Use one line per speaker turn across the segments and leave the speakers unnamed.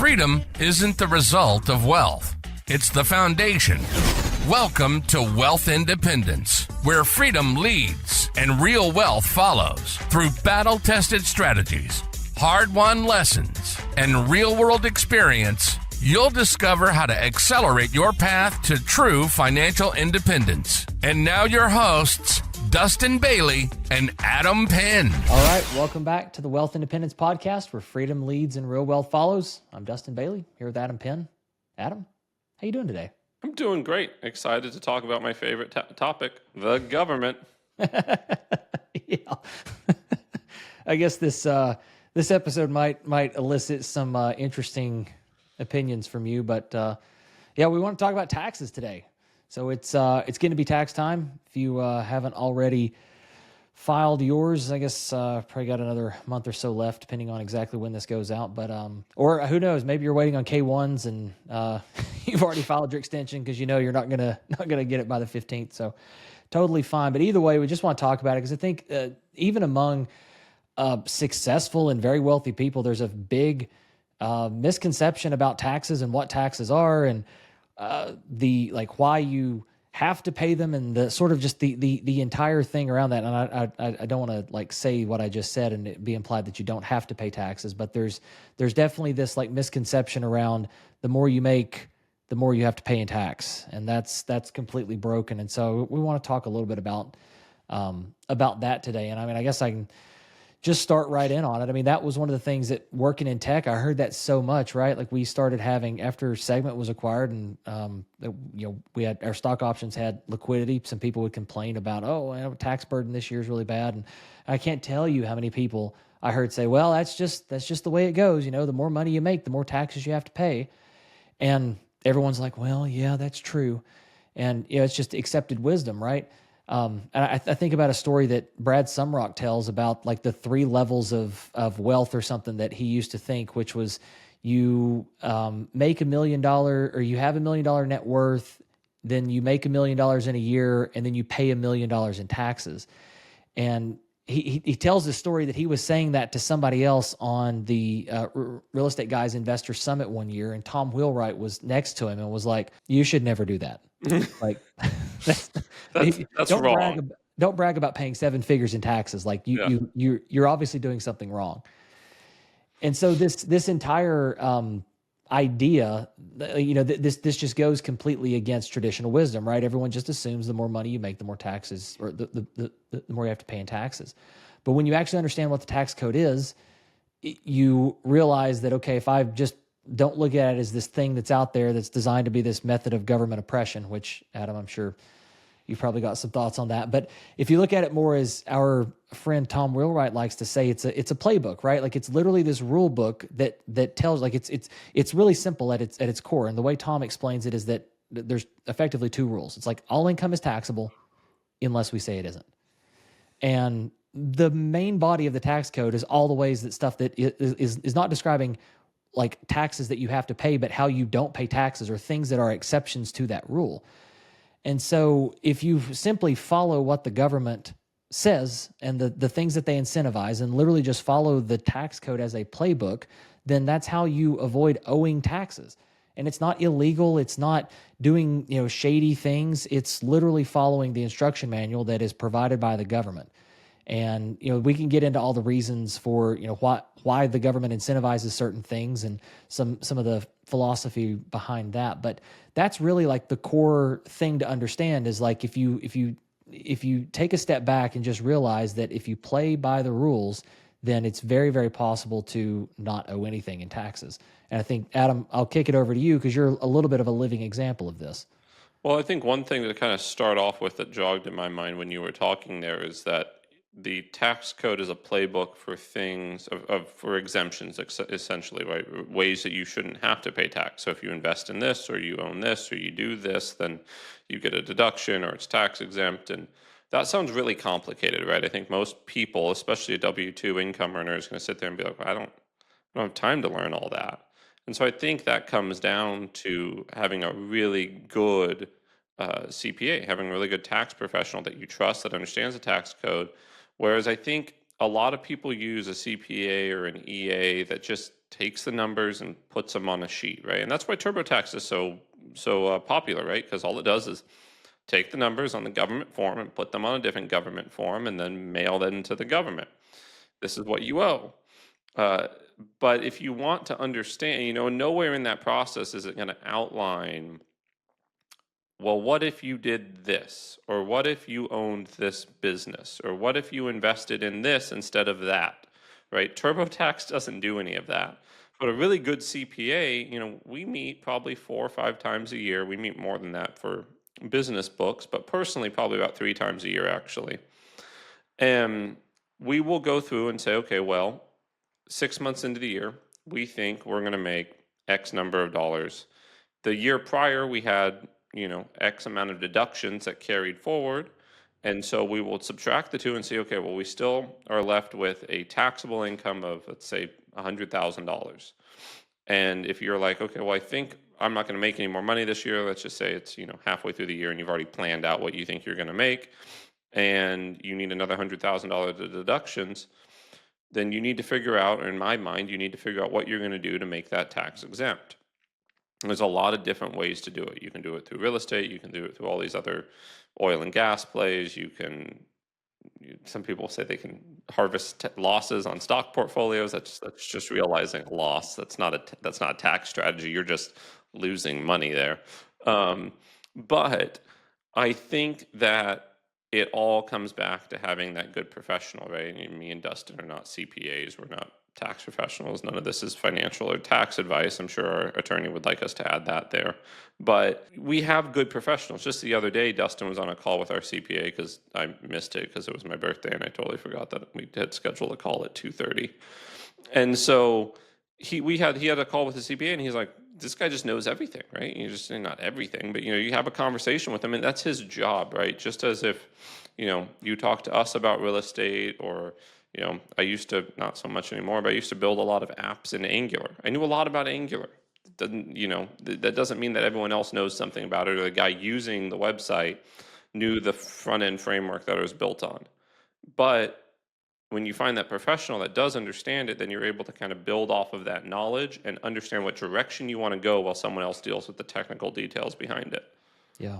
freedom isn't the result of wealth, it's the foundation. Welcome to Wealth Independence, where freedom leads and real wealth follows through battle-tested strategies, hard-won lessons, and real-world experience. You'll discover how to accelerate your path to true financial independence. And now your hosts, Dustin Bailey and Adam Penn.
All right, welcome back to the Wealth Independence Podcast, where freedom leads and real wealth follows. I'm Dustin Bailey, here with Adam Penn. Adam, how you doing today?
I'm doing great. Excited to talk about my favorite topic, the government.
Yeah. I guess this episode might elicit some interesting opinions from you, but yeah, we want to talk about taxes today. So it's going to be tax time. If you haven't already filed yours, I guess probably got another month or so left, depending on exactly when this goes out. But or who knows, maybe you're waiting on K1s and you've already filed your extension because you know you're not gonna get it by the 15th. So totally fine. But either way, we just want to talk about it because I think even among successful and very wealthy people, there's a big misconception about taxes and what taxes are, and the why you have to pay them, and the sort of just the entire thing around that. And I don't want to say what I just said and it be implied that you don't have to pay taxes, but there's definitely this misconception around the more you make, the more you have to pay in tax, and that's completely broken. And so we want to talk a little bit about that today. And I mean, I guess I can just start right in on it. I mean, that was one of the things that working in tech, I heard that so much, right? Like we started having, after Segment was acquired and, we had, our stock options had liquidity. Some people would complain about, tax burden this year is really bad. And I can't tell you how many people I heard say, well, that's just the way it goes. The more money you make, the more taxes you have to pay. And everyone's like, well, yeah, that's true. And, it's just accepted wisdom, right? And I think about a story that Brad Sumrock tells about the 3 levels of wealth or something that he used to think, which was you make $1 million or you have $1 million net worth, then you make $1 million in a year, and then you pay $1 million in taxes. And he tells this story that he was saying that to somebody else on the Real Estate Guys Investor Summit one year, and Tom Wheelwright was next to him and was like, "You should never do that."
That's wrong.
Don't brag about paying 7 figures in taxes. You're obviously doing something wrong. And so this entire idea, this just goes completely against traditional wisdom, right? Everyone just assumes the more money you make, the more taxes, or the more you have to pay in taxes. But when you actually understand what the tax code is, you realize that, okay, if I just don't look at it as this thing that's out there that's designed to be this method of government oppression, which, Adam, I'm sure you've probably got some thoughts on that. But if you look at it more as our friend Tom Wheelwright likes to say, it's a playbook, right? It's literally this rule book that tells, it's really simple at its core. And the way Tom explains it is that there's effectively 2 rules. It's all income is taxable unless we say it isn't. And the main body of the tax code is all the ways that stuff that is not describing taxes that you have to pay, but how you don't pay taxes or things that are exceptions to that rule. And so if you simply follow what the government says and the things that they incentivize and literally just follow the tax code as a playbook, then that's how you avoid owing taxes. And it's not illegal. It's not doing, shady things. It's literally following the instruction manual that is provided by the government. And, we can get into all the reasons for, why the government incentivizes certain things and some of the philosophy behind that. But that's really the core thing to understand is if you take a step back and just realize that if you play by the rules, then it's very, very possible to not owe anything in taxes. And I think, Adam, I'll kick it over to you because you're a little bit of a living example of this.
Well, I think one thing to kind of start off with that jogged in my mind when you were talking there is that the tax code is a playbook for things for exemptions, essentially, right? Ways that you shouldn't have to pay tax. So if you invest in this, or you own this, or you do this, then you get a deduction, or it's tax exempt. And that sounds really complicated, right? I think most people, especially a W-2 income earner, is going to sit there and be like, well, I don't have time to learn all that. And so I think that comes down to having a really good CPA, having a really good tax professional that you trust that understands the tax code. Whereas I think a lot of people use a CPA or an EA that just takes the numbers and puts them on a sheet, right? And that's why TurboTax is so popular, right? Because all it does is take the numbers on the government form and put them on a different government form and then mail them to the government. This is what you owe. Uh, but if you want to understand, nowhere in that process is it going to outline, well, what if you did this? Or what if you owned this business? Or what if you invested in this instead of that? Right? TurboTax doesn't do any of that. But a really good CPA, we meet probably 4 or 5 times a year. We meet more than that for business books, but personally, probably about 3 times a year, actually. And we will go through and say, okay, well, 6 months into the year, we think we're going to make X number of dollars. The year prior, we had, X amount of deductions that carried forward. And so we will subtract the two and say, okay, well, we still are left with a taxable income of, let's say, $100,000. And if you're like, okay, well, I think I'm not going to make any more money this year. Let's just say it's, halfway through the year and you've already planned out what you think you're going to make, and you need another $100,000 of deductions, then you need to figure out, or in my mind, you need to figure out what you're going to do to make that tax exempt. There's a lot of different ways to do it. You can do it through real estate. You can do it through all these other oil and gas plays. Some people say they can harvest losses on stock portfolios. That's just realizing a loss. That's not a tax strategy. You're just losing money there. But I think that it all comes back to having that good professional, right? Me and Dustin are not CPAs. We're not tax professionals. None of this is financial or tax advice. I'm sure our attorney would like us to add that there. But we have good professionals. Just the other day, Dustin was on a call with our CPA because I missed it because it was my birthday and I totally forgot that we had scheduled a call at 2:30. And so he had a call with the CPA and he's like, this guy just knows everything, right? You just, not everything, but you have a conversation with him and that's his job, right? Just as if, you talk to us about real estate, or I used to, not so much anymore, but I used to build a lot of apps in Angular. I knew a lot about Angular. That doesn't mean that everyone else knows something about it, or the guy using the website knew the front end framework that it was built on. But when you find that professional that does understand it, then you're able to kind of build off of that knowledge and understand what direction you want to go while someone else deals with the technical details behind it.
Yeah.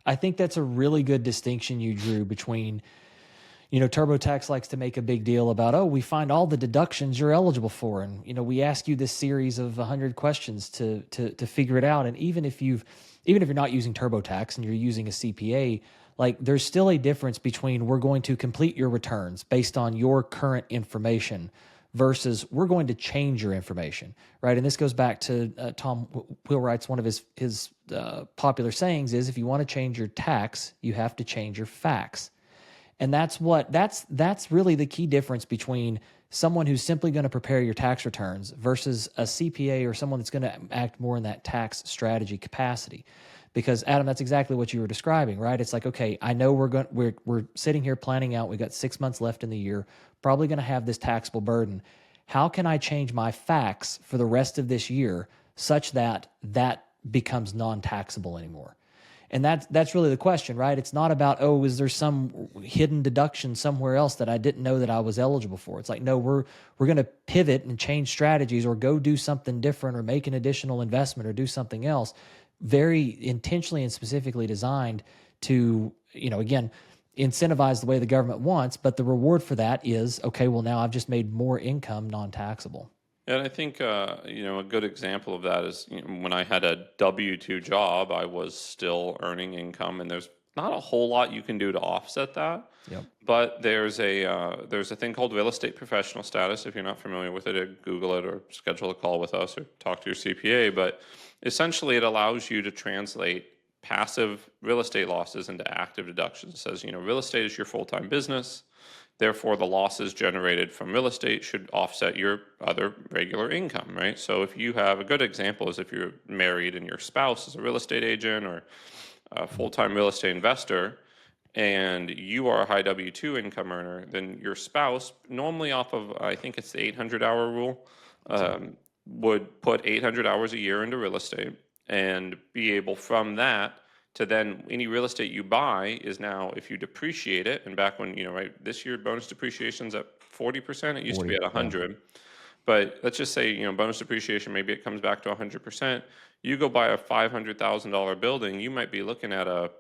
I think that's a really good distinction you drew between, TurboTax likes to make a big deal about, we find all the deductions you're eligible for. And, we ask you this series of 100 questions to figure it out. And even if you're not using TurboTax and you're using a CPA, like there's still a difference between we're going to complete your returns based on your current information versus we're going to change your information, right? And this goes back to Tom Wheelwright's, one of his popular sayings is, if you want to change your tax, you have to change your facts. And that's really the key difference between someone who's simply going to prepare your tax returns versus a CPA or someone that's going to act more in that tax strategy capacity. Because Adam, that's exactly what you were describing, right? It's like, okay, I know we're sitting here planning out, we've got 6 months left in the year, probably going to have this taxable burden. How can I change my facts for the rest of this year such that becomes non-taxable anymore? And that's really the question, right? It's not about, is there some hidden deduction somewhere else that I didn't know that I was eligible for? It's like, no, we're going to pivot and change strategies or go do something different or make an additional investment or do something else, very intentionally and specifically designed to, again, incentivize the way the government wants. But the reward for that is, okay, well, now I've just made more income non-taxable.
And I think, a good example of that is when I had a W-2 job, I was still earning income, and there's not a whole lot you can do to offset that.
Yep.
But there's a thing called real estate professional status. If you're not familiar with it, Google it or schedule a call with us or talk to your CPA. But essentially, it allows you to translate passive real estate losses into active deductions. It says, real estate is your full-time business. Therefore, the losses generated from real estate should offset your other regular income, right? So if you have, a good example is if you're married and your spouse is a real estate agent or a full-time real estate investor, and you are a high W-2 income earner, then your spouse, normally off of, I think it's the 800-hour rule, would put 800 hours a year into real estate and be able from that to then any real estate you buy is now, if you depreciate it, and back when, right, this year bonus depreciation's at 40%, it used to be at 100. But let's just say, bonus depreciation, maybe it comes back to 100%. You go buy a $500,000 building, you might be looking at a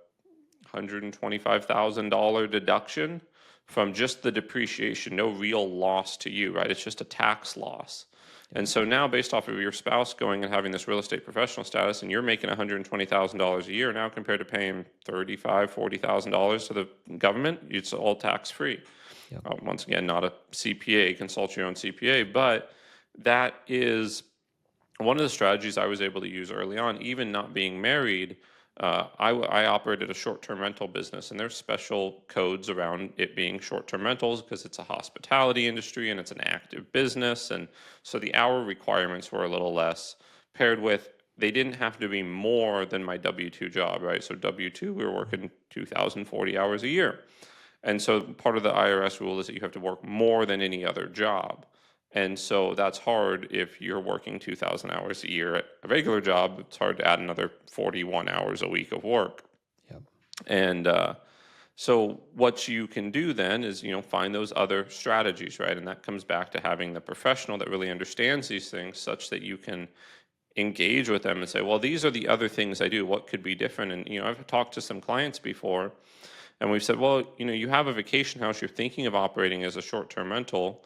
$125,000 deduction from just the depreciation, no real loss to you, right? It's just a tax loss. And so now, based off of your spouse going and having this real estate professional status, and you're making $120,000 a year now compared to paying $35,000, $40,000 to the government, it's all tax free.
Yep.
Once again, not a CPA, consult your own CPA, but that is one of the strategies I was able to use early on, even not being married. I operated a short-term rental business, and there's special codes around it being short-term rentals because it's a hospitality industry and it's an active business. And so the hour requirements were a little less, paired with they didn't have to be more than my W-2 job, right? So W-2, we were working 2,040 hours a year. And so part of the IRS rule is that you have to work more than any other job. And so that's hard if you're working 2,000 hours a year at a regular job. It's hard to add another 41 hours a week of work.
Yep.
And so what you can do then is, find those other strategies, right? And that comes back to having the professional that really understands these things such that you can engage with them and say, well, these are the other things I do. What could be different? And, I've talked to some clients before and we've said, well, you have a vacation house you're thinking of operating as a short-term rental.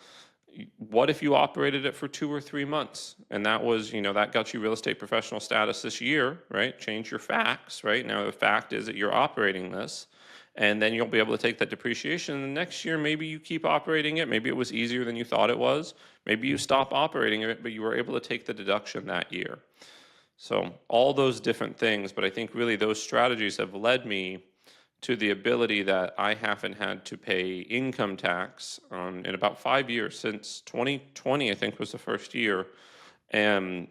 What if you operated it for 2 or 3 months? And that was, that got you real estate professional status this year, right? Change your facts, right? Now the fact is that you're operating this, and then you'll be able to take that depreciation. And the next year, maybe you keep operating it. Maybe it was easier than you thought it was. Maybe you stop operating it, but you were able to take the deduction that year. So all those different things, but I think really those strategies have led me to the ability that I haven't had to pay income tax in about 5 years. Since 2020, I think, was the first year. And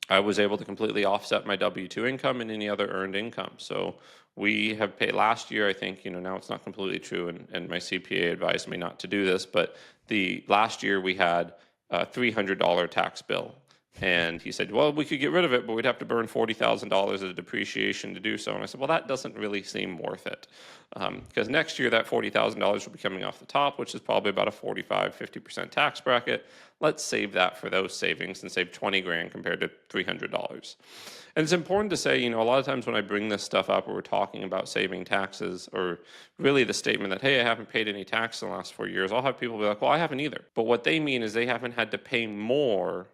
I was able to completely offset my W-2 income and any other earned income. So we have paid last year, I think, now it's not completely true, and my CPA advised me not to do this, but the last year we had a $300 tax bill. And he said, well, we could get rid of it, but we'd have to burn $40,000 of depreciation to do so. And I said, well, that doesn't really seem worth it. Because next year that $40,000 will be coming off the top, which is probably about a 45, 50% tax bracket. Let's save that for those savings and save 20 grand compared to $300. And it's important to say, a lot of times when I bring this stuff up or we're talking about saving taxes, or really the statement that, hey, I haven't paid any tax in the last 4 years, I'll have people be like, well, I haven't either. But what they mean is they haven't had to pay more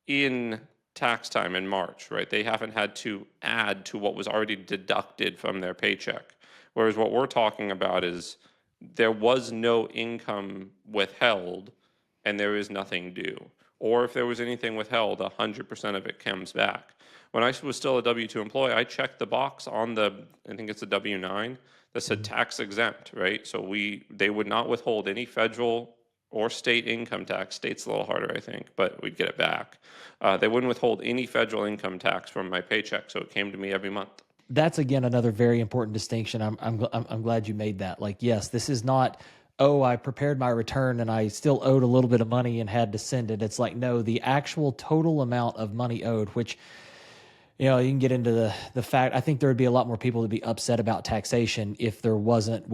in tax time in March, right? They haven't had to add to what was already deducted from their paycheck. Whereas what we're talking about is there was no income withheld and there is nothing due. Or if there was anything withheld, 100% of it comes back. When I was still a W-2 employee, I checked the box on I think it's a W-9 that said tax exempt, right? So they would not withhold any federal or state income tax. State's a little harder, I think, but we'd get it back. They wouldn't withhold any federal income tax from my paycheck, so it came to me every month.
That's, again, another very important distinction. I'm glad you made that. Like, yes, this is not, oh, I prepared my return and I still owed a little bit of money and had to send it. It's like, no, the actual total amount of money owed, which, you can get into the fact, I think there would be a lot more people to be upset about taxation if there wasn't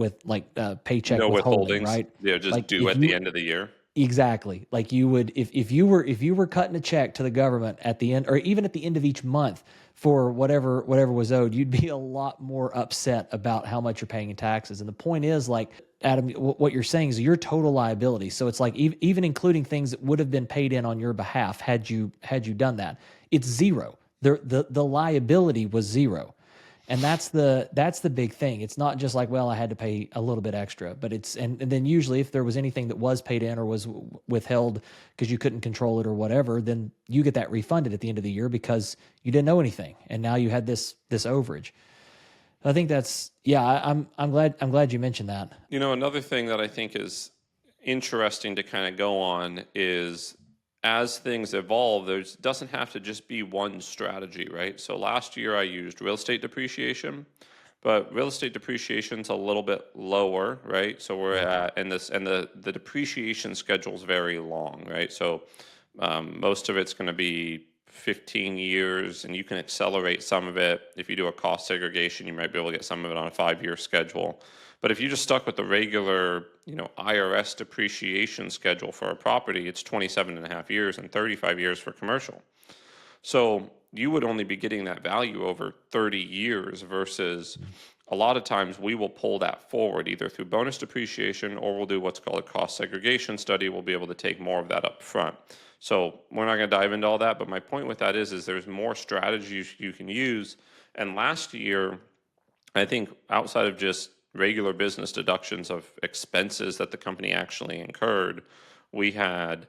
paycheck
No
withholding,
withholdings,
right?
they're just
Like,
due at the end of the year.
Exactly. Like you would, if you were cutting a check to the government at the end, or even at the end of each month for whatever was owed, you'd be a lot more upset about how much you're paying in taxes. And the point is, like, Adam, what you're saying is your total liability. So it's like even including things that would have been paid in on your behalf had you done that, it's zero. The liability was zero. And that's the big thing. It's not just like, well, I had to pay a little bit extra, but and then usually if there was anything that was paid in or was withheld because you couldn't control it or whatever, then you get that refunded at the end of the year because you didn't know anything, and now you had this overage. I think that's, I'm glad you mentioned that.
Another thing that I think is interesting to kind of go on is, as things evolve, there doesn't have to just be one strategy, right? So last year I used real estate depreciation, but real estate depreciation's a little bit lower, right? So we're at, and the depreciation schedule is very long, right? So most of it's going to be 15 years, and you can accelerate some of it. If you do a cost segregation, you might be able to get some of it on a 5-year schedule. But if you just stuck with the regular, IRS depreciation schedule for a property, it's 27.5 years and 35 years for commercial. So you would only be getting that value over 30 years versus a lot of times we will pull that forward either through bonus depreciation, or we'll do what's called a cost segregation study. We'll be able to take more of that up front. So we're not going to dive into all that, but my point with that is there's more strategies you can use. And last year, I think outside of just regular business deductions of expenses that the company actually incurred, we had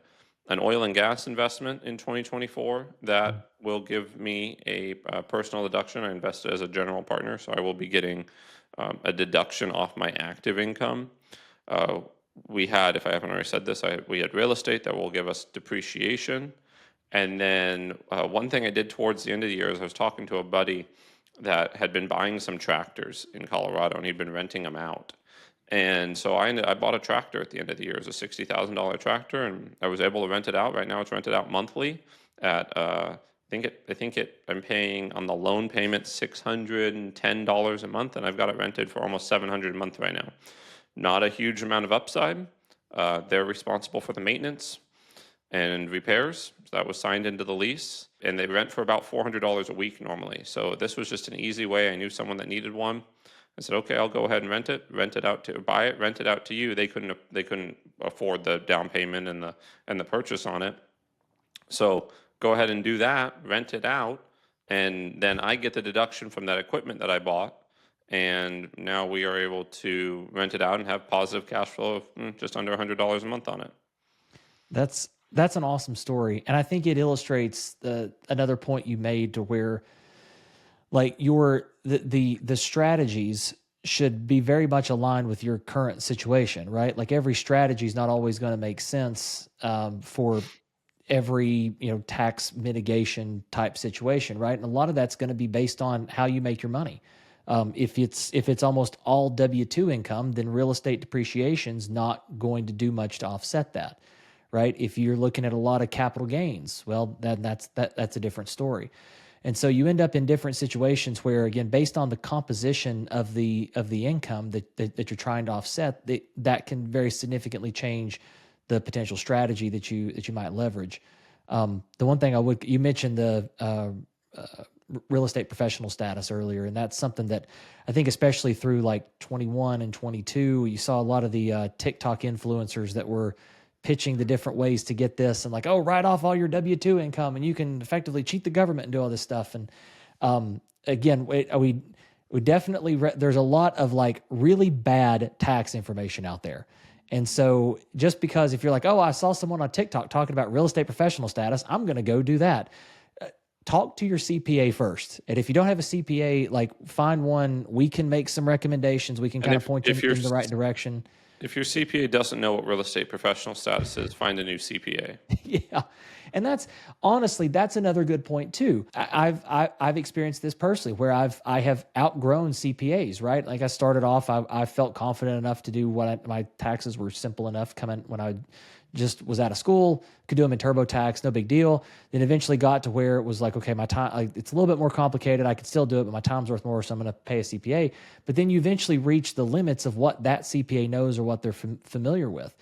an oil and gas investment in 2024 that will give me a personal deduction. I invested as a general partner, so I will be getting a deduction off my active income. We had, if I haven't already said this, we had real estate that will give us depreciation. And then one thing I did towards the end of the year is I was talking to a buddy that had been buying some tractors in Colorado, and he'd been renting them out. And so I bought a tractor at the end of the year. It was a $60,000 tractor, and I was able to rent it out. Right now, it's rented out monthly at I'm paying on the loan payment $610 a month, and I've got it rented for almost $700 a month right now. Not a huge amount of upside. They're responsible for the maintenance and repairs. So that was signed into the lease, and they rent for about $400 a week normally. So this was just an easy way. I knew someone that needed one. I said, okay, I'll go ahead and rent it out to you. They couldn't afford the down payment and the purchase on it. So go ahead and do that, rent it out, and then I get the deduction from that equipment that I bought. And now we are able to rent it out and have positive cash flow of just under $100 a month on it.
That's an awesome story. And I think it illustrates another point you made to where like the strategies should be very much aligned with your current situation, right? Like every strategy is not always going to make sense for every tax mitigation type situation, right? And a lot of that's going to be based on how you make your money. If it's almost all W-2 income, then real estate depreciation is not going to do much to offset that, right? If you're looking at a lot of capital gains, well, then that's a different story. And so you end up in different situations where, again, based on the composition of the income that you're trying to offset, that can very significantly change the potential strategy that you might leverage. The one thing you mentioned the real estate professional status earlier, and that's something that I think, especially through like 21 and 22, you saw a lot of the TikTok influencers that were pitching the different ways to get this, and like, oh, write off all your W-2 income and you can effectively cheat the government and do all this stuff. And again, we definitely there's a lot of like really bad tax information out there. And so just because if you're like, oh, I saw someone on TikTok talking about real estate professional status, I'm going to go do that. Talk to your CPA first. And if you don't have a CPA, like find one. We can make some recommendations. We can kind of point you in the right direction.
If your CPA doesn't know what real estate professional status is, find a new CPA.
Yeah. And that's another good point too. I've experienced this personally where I have outgrown CPAs, right? Like I started off, I felt confident enough to do my taxes were simple enough coming when I just was out of school, could do them in TurboTax, no big deal. Then eventually got to where it was like, okay, my time, it's a little bit more complicated. I could still do it, but my time's worth more, so I'm going to pay a CPA. But then you eventually reach the limits of what that CPA knows or what they're familiar with.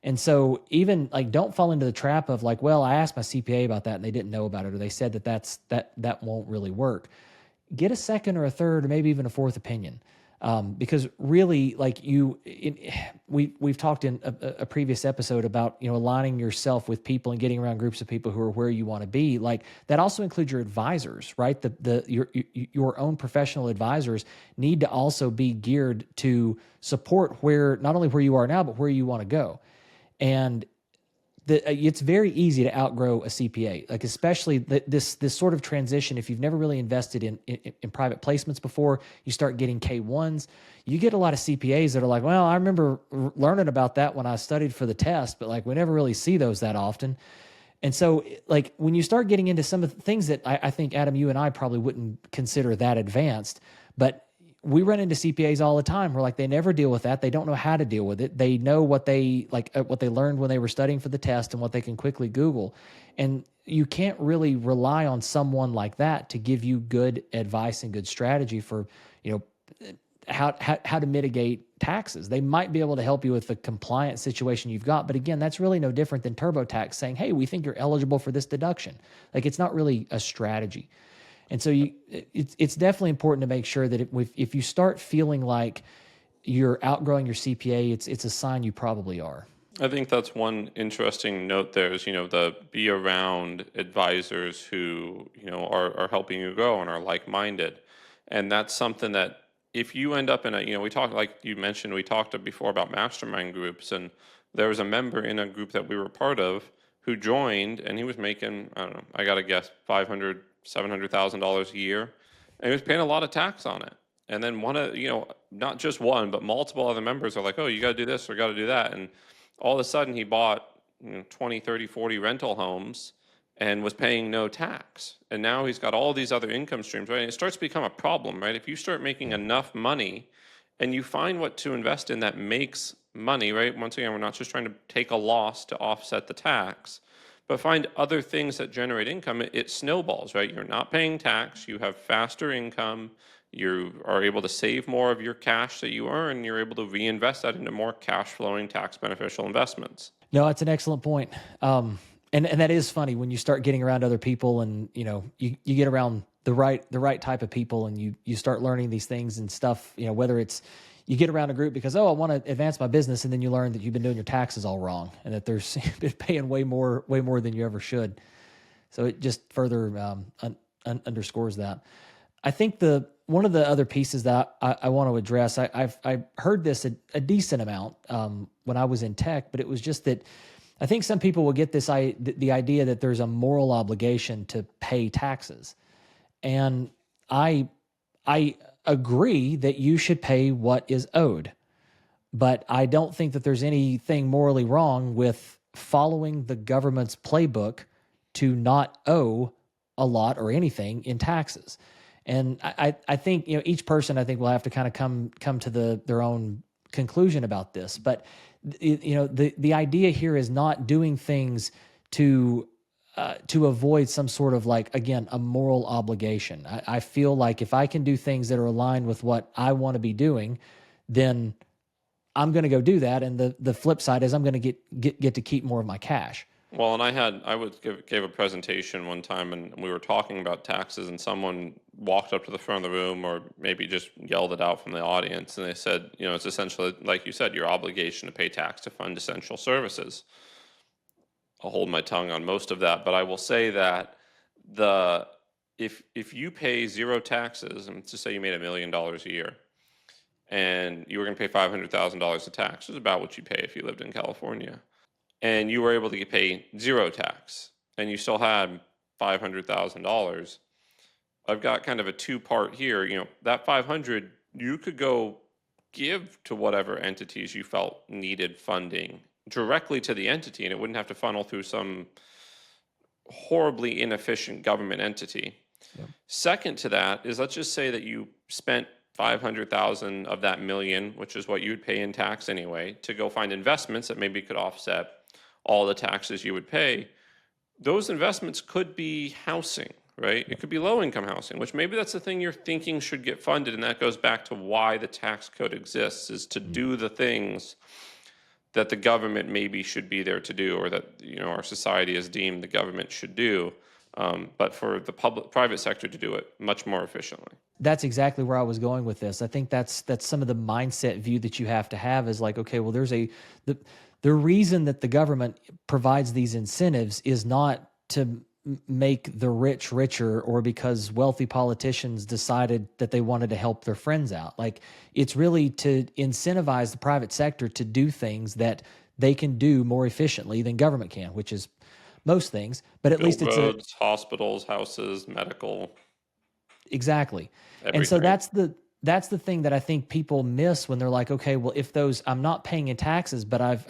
And so even like, don't fall into the trap of like, well, I asked my CPA about that and they didn't know about it, or they said that won't really work. Get a second or a third or maybe even a fourth opinion. Because really, like we've talked in a previous episode about aligning yourself with people and getting around groups of people who are where you want to be. Like that also includes your advisors, right? Your own professional advisors need to also be geared to support not only where you are now, but where you want to go. And it's very easy to outgrow a CPA, like especially this sort of transition. If you've never really invested in private placements before, you start getting K1s. You get a lot of CPAs that are like, well, I remember learning about that when I studied for the test, but like we never really see those that often. And so like when you start getting into some of the things that I think, Adam, you and I probably wouldn't consider that advanced, but we run into CPAs all the time where like they never deal with that. They don't know how to deal with it. They know what they learned when they were studying for the test and what they can quickly Google. And you can't really rely on someone like that to give you good advice and good strategy for, how to mitigate taxes. They might be able to help you with the compliance situation you've got, but again, that's really no different than TurboTax saying, "Hey, we think you're eligible for this deduction." Like, it's not really a strategy. And so it's definitely important to make sure that if you start feeling like you're outgrowing your CPA, it's a sign you probably are.
I think that's one interesting note there is, the be around advisors who, are helping you grow and are like-minded. And that's something that if you end up in we talked, like you mentioned, we talked before about mastermind groups, and there was a member in a group that we were part of who joined, and he was making, I don't know, I got to guess, $500,000, $700,000 a year, and he was paying a lot of tax on it. And then not just one, but multiple other members are like, "Oh, you got to do this or got to do that." And all of a sudden he bought 20, 30, 40 rental homes and was paying no tax. And now he's got all these other income streams, right? And it starts to become a problem, right? If you start making enough money and you find what to invest in that makes money, right? Once again, we're not just trying to take a loss to offset the tax, but find other things that generate income. It snowballs, right? You're not paying tax, you have faster income, you are able to save more of your cash that you earn, you're able to reinvest that into more cash flowing, tax beneficial investments.
No, it's an excellent point. And that is funny when you start getting around other people, and you get around the right type of people, and you start learning these things and stuff. Whether it's you get around a group because, oh, I want to advance my business, and then you learn that you've been doing your taxes all wrong, and that there's been paying way more than you ever should. So it just further underscores that. I think one of the other pieces that I want to address, I've heard this a decent amount when I was in tech, but it was just that I think some people will get the idea that there's a moral obligation to pay taxes. And I agree that you should pay what is owed, but I don't think that there's anything morally wrong with following the government's playbook to not owe a lot or anything in taxes. And I think, each person, I think, will have to kind of come to their own conclusion about this. But, the idea here is not doing things to avoid some sort of, like, again, a moral obligation. I feel like if I can do things that are aligned with what I want to be doing, then I'm going to go do that. And the flip side is I'm going to get to keep more of my cash.
Well, and I gave a presentation one time, and we were talking about taxes, and someone walked up to the front of the room, or maybe just yelled it out from the audience, and they said, it's essentially, like you said, your obligation to pay tax to fund essential services. I'll hold my tongue on most of that, but I will say that if you pay zero taxes, and just say you made $1 million a year, and you were going to pay $500,000 of tax, which is about what you pay if you lived in California, and you were able to pay zero tax, and you still had $500,000, I've got kind of a two-part here. That 500, you could go give to whatever entities you felt needed funding directly to the entity, and it wouldn't have to funnel through some horribly inefficient government entity. Yep. Second to that is, let's just say that you spent 500,000 of that million, which is what you'd pay in tax anyway, to go find investments that maybe could offset all the taxes you would pay. Those investments could be housing, right? It could be low-income housing, which maybe that's the thing you're thinking should get funded, and that goes back to why the tax code exists, is to do the things that the government maybe should be there to do, or that our society has deemed the government should do, but for the private sector to do it much more efficiently.
That's exactly where I was going with this. I think that's some of the mindset view that you have to have is like, okay, well, there's the reason that the government provides these incentives is not to make the rich richer, or because wealthy politicians decided that they wanted to help their friends out. Like, it's really to incentivize the private sector to do things that they can do more efficiently than government can, which is most things, but at least it's
roads, hospitals, houses, medical.
Exactly.
Everything.
And so that's the thing that I think people miss when they're like, okay, well, if I'm not paying in taxes, but I've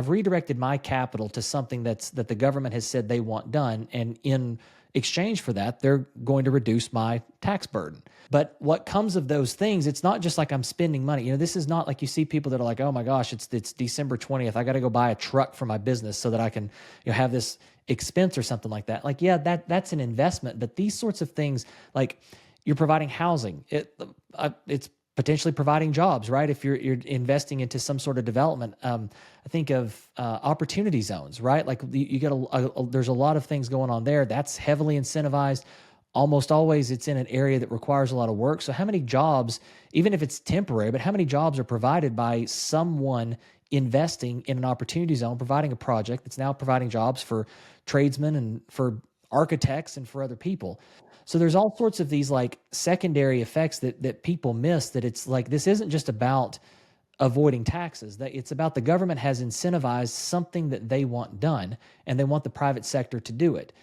redirected my capital to something that the government has said they want done, and in exchange for that, they're going to reduce my tax burden. But what comes of those things, it's not just like I'm spending money. This is not like you see people that are like, oh my gosh, it's December 20th. I got to go buy a truck for my business so that I can have this expense or something like that. Like, yeah, that's an investment, but these sorts of things, like you're providing housing, it's potentially providing jobs, right? If you're investing into some sort of development, I think of opportunity zones, right? Like you get there's a lot of things going on there. That's heavily incentivized. Almost always it's in an area that requires a lot of work. So how many jobs, even if it's temporary, but how many jobs are provided by someone investing in an opportunity zone, providing a project that's now providing jobs for tradesmen and for architects and for other people? So there's all sorts of these like secondary effects that people miss, that it's like, this isn't just about avoiding taxes, that it's about the government has incentivized something that they want done, and they want the private sector to do it.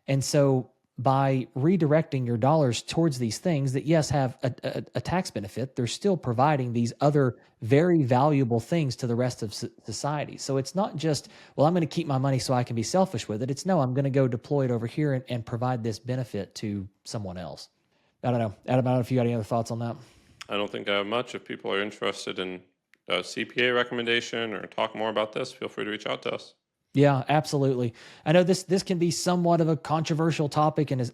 And so by redirecting your dollars towards these things that, yes, have a tax benefit, they're still providing these other very valuable things to the rest of society. So it's not just, well, I'm going to keep my money so I can be selfish with it. It's no, I'm going to go deploy it over here and provide this benefit to someone else. I don't know. Adam, I don't know if you got any other thoughts on that.
I don't think I have much. If people are interested in a CPA recommendation or talk more about this, feel free to reach out to us.
Yeah, absolutely. I know this can be somewhat of a controversial topic, and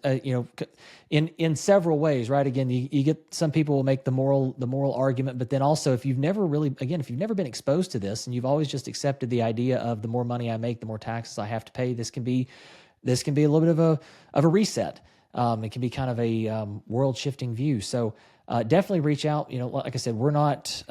in several ways, right? Again, you get, some people will make the moral argument, but then also if you've never been exposed to this, and you've always just accepted the idea of the more money I make, the more taxes I have to pay, this can be a little bit of a reset. It can be kind of a world shifting view. So definitely reach out. Like I said, we're not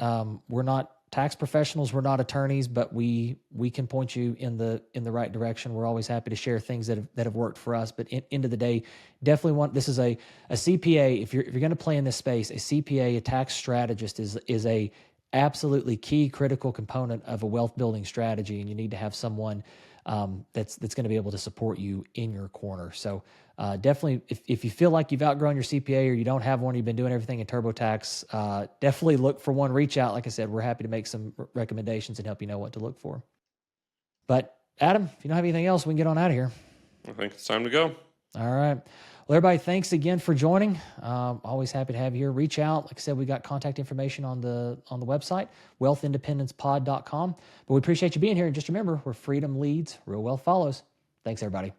tax professionals, we're not attorneys, but we can point you in the right direction. We're always happy to share things that have worked for us. But end of the day, definitely this is a CPA. If you're going to play in this space, a CPA, a tax strategist is a absolutely key critical component of a wealth building strategy, and you need to have someone that's going to be able to support you in your corner. So definitely, if you feel like you've outgrown your CPA or you don't have one, you've been doing everything in TurboTax, definitely look for one. Reach out. Like I said, we're happy to make some recommendations and help you know what to look for. But Adam, if you don't have anything else, we can get on out of here.
I think it's time to go.
All right. Well, everybody, thanks again for joining. Always happy to have you here. Reach out. Like I said, we got contact information on the website, wealthindependencepod.com. But we appreciate you being here. And just remember, where freedom leads, real wealth follows. Thanks, everybody.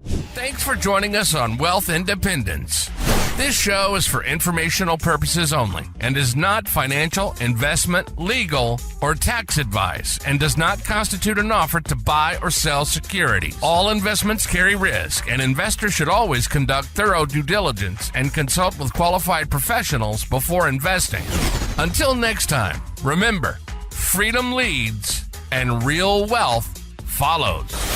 Thanks for joining us on Wealth Independence. This show is for informational purposes only and is not financial, investment, legal, or tax advice, and does not constitute an offer to buy or sell securities. All investments carry risk, and investors should always conduct thorough due diligence and consult with qualified professionals before investing. Until next time, remember, freedom leads and real wealth follows.